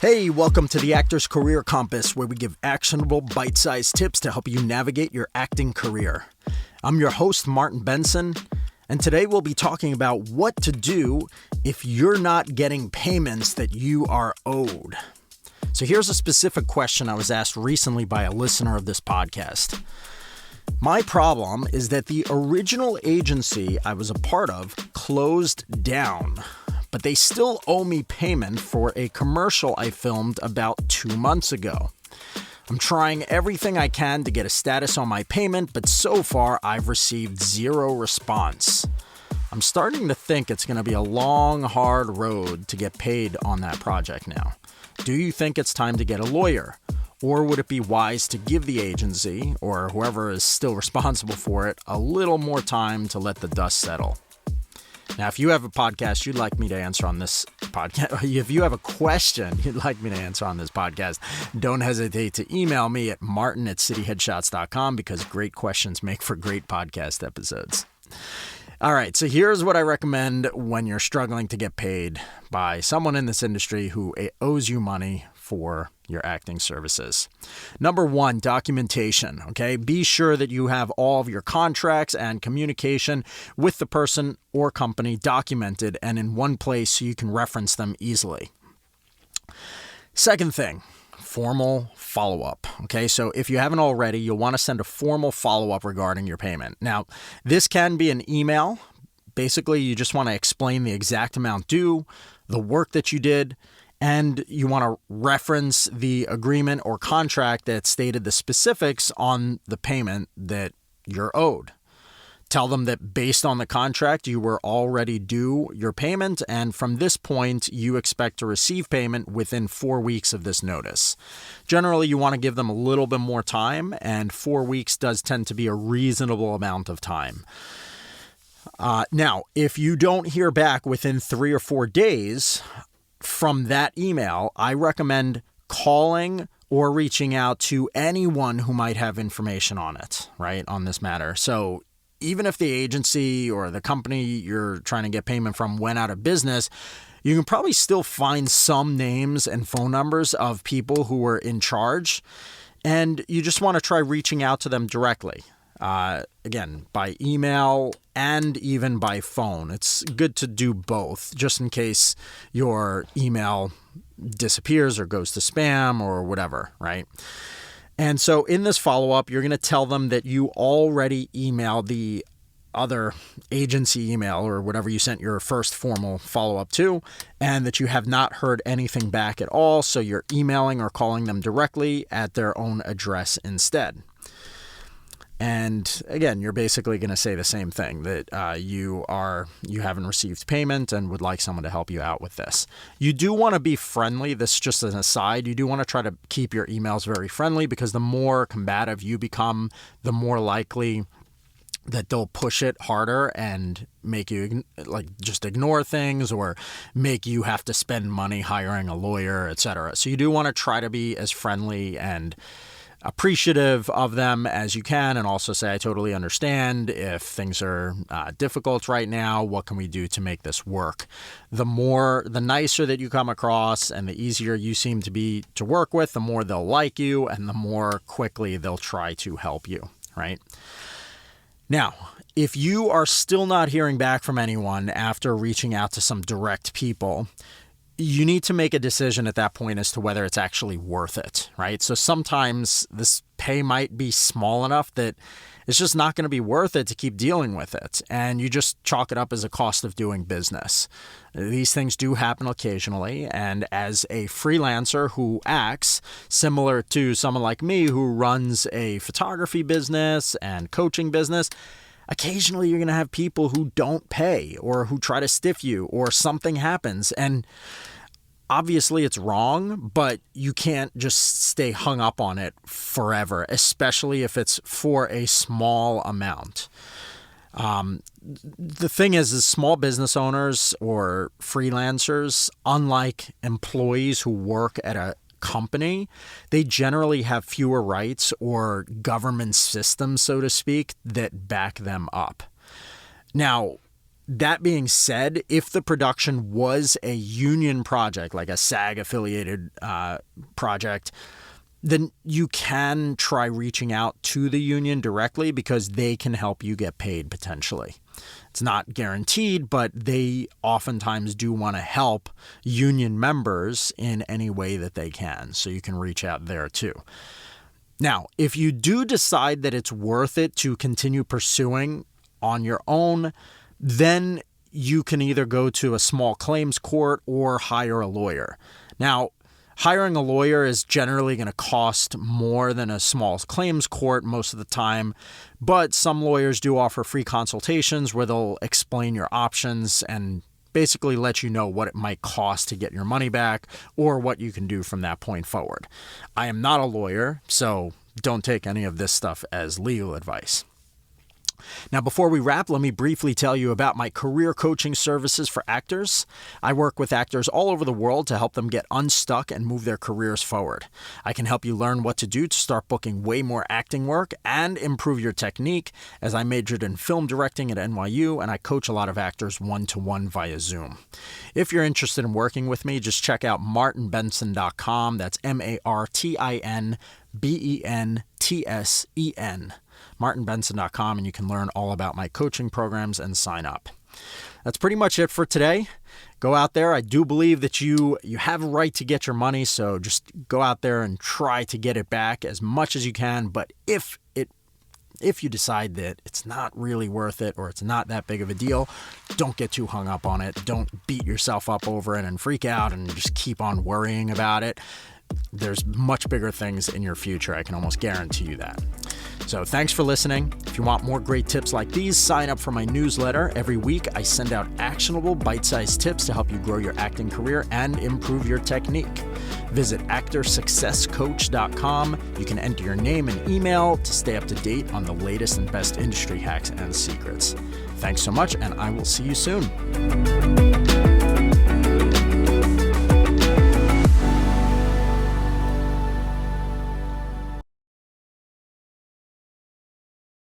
Hey, welcome to the Actor's Career Compass, where we give actionable, bite-sized tips to help you navigate your acting career. I'm your host, Martin Benson, and today we'll be talking about what to do if you're not getting payments that you are owed. So here's a specific question I was asked recently by a listener of this podcast. My problem is that the original agency I was a part of closed down, but they still owe me payment for a commercial I filmed about 2 months ago. I'm trying everything I can to get a status on my payment, but so far I've received zero response. I'm starting to think it's going to be a long, hard road to get paid on that project now. Do you think it's time to get a lawyer? Or would it be wise to give the agency, or whoever is still responsible for it, a little more time to let the dust settle? Now, if you have a podcast you'd like me to answer on this podcast, if you have a question you'd like me to answer on this podcast, don't hesitate to email me at martin@cityheadshots.com because great questions make for great podcast episodes. All right, so here's what I recommend when you're struggling to get paid by someone in this industry who owes you money for your acting services. Number one, documentation, okay? Be sure that you have all of your contracts and communication with the person or company documented and in one place so you can reference them easily. Second thing, formal follow-up, okay? So if you haven't already, you'll want to send a formal follow-up regarding your payment. Now, this can be an email. Basically, you just want to explain the exact amount due, the work that you did, and you want to reference the agreement or contract that stated the specifics on the payment that you're owed. Tell them that based on the contract, you were already due your payment, and from this point, you expect to receive payment within 4 weeks of this notice. Generally, you want to give them a little bit more time, and 4 weeks does tend to be a reasonable amount of time. Now, if you don't hear back within 3 or 4 days from that email, I recommend calling or reaching out to anyone who might have information on it, right, on this matter. So even if the agency or the company you're trying to get payment from went out of business, you can probably still find some names and phone numbers of people who were in charge, and you just want to try reaching out to them directly. Again, by email and even by phone. It's good to do both just in case your email disappears or goes to spam or whatever, right? And so in this follow-up, you're going to tell them that you already emailed the other agency email or whatever you sent your first formal follow-up to, and that you have not heard anything back at all. So you're emailing or calling them directly at their own address instead. And again, you're basically going to say the same thing, that you haven't received payment and would like someone to help you out with this. You do want to be friendly. This is just an aside. You do want to try to keep your emails very friendly because the more combative you become, the more likely that they'll push it harder and make you just ignore things or make you have to spend money hiring a lawyer, etc. So you do want to try to be as friendly and appreciative of them as you can, and also say, I totally understand if things are difficult right now. What can we do to make this work? The nicer that you come across and the easier you seem to be to work with, the more they'll like you and the more quickly they'll try to help you, right? Now, if you are still not hearing back from anyone after reaching out to some direct people, you need to make a decision at that point as to whether it's actually worth it, right? So sometimes this pay might be small enough that it's just not going to be worth it to keep dealing with it. And you just chalk it up as a cost of doing business. These things do happen occasionally. And as a freelancer who acts similar to someone like me who runs a photography business and coaching business, occasionally you're going to have people who don't pay or who try to stiff you or something happens. And obviously it's wrong, but you can't just stay hung up on it forever, especially if it's for a small amount. The thing is small business owners or freelancers, unlike employees who work at a company, they generally have fewer rights or government systems, so to speak, that back them up. Now, that being said, if the production was a union project, like a SAG-affiliated project, then you can try reaching out to the union directly because they can help you get paid potentially. It's not guaranteed, but they oftentimes do want to help union members in any way that they can. So you can reach out there too. Now, if you do decide that it's worth it to continue pursuing on your own, then you can either go to a small claims court or hire a lawyer. Now, hiring a lawyer is generally going to cost more than a small claims court most of the time, but some lawyers do offer free consultations where they'll explain your options and basically let you know what it might cost to get your money back or what you can do from that point forward. I am not a lawyer, so don't take any of this stuff as legal advice. Now, before we wrap, let me briefly tell you about my career coaching services for actors. I work with actors all over the world to help them get unstuck and move their careers forward. I can help you learn what to do to start booking way more acting work and improve your technique, as I majored in film directing at NYU and I coach a lot of actors one-to-one via Zoom. If you're interested in working with me, just check out martinbenson.com. That's MartinBenson. martinbenson.com, and you can learn all about my coaching programs and sign up. That's pretty much it for today. Go out there. I do believe that you have a right to get your money, so just go out there and try to get it back as much as you can. But if you decide that it's not really worth it or it's not that big of a deal, don't get too hung up on it. Don't beat yourself up over it and freak out and just keep on worrying about it. There's much bigger things in your future. I can almost guarantee you that. So thanks for listening. If you want more great tips like these, sign up for my newsletter. Every week, I send out actionable, bite-sized tips to help you grow your acting career and improve your technique. Visit actorsuccesscoach.com. You can enter your name and email to stay up to date on the latest and best industry hacks and secrets. Thanks so much, and I will see you soon.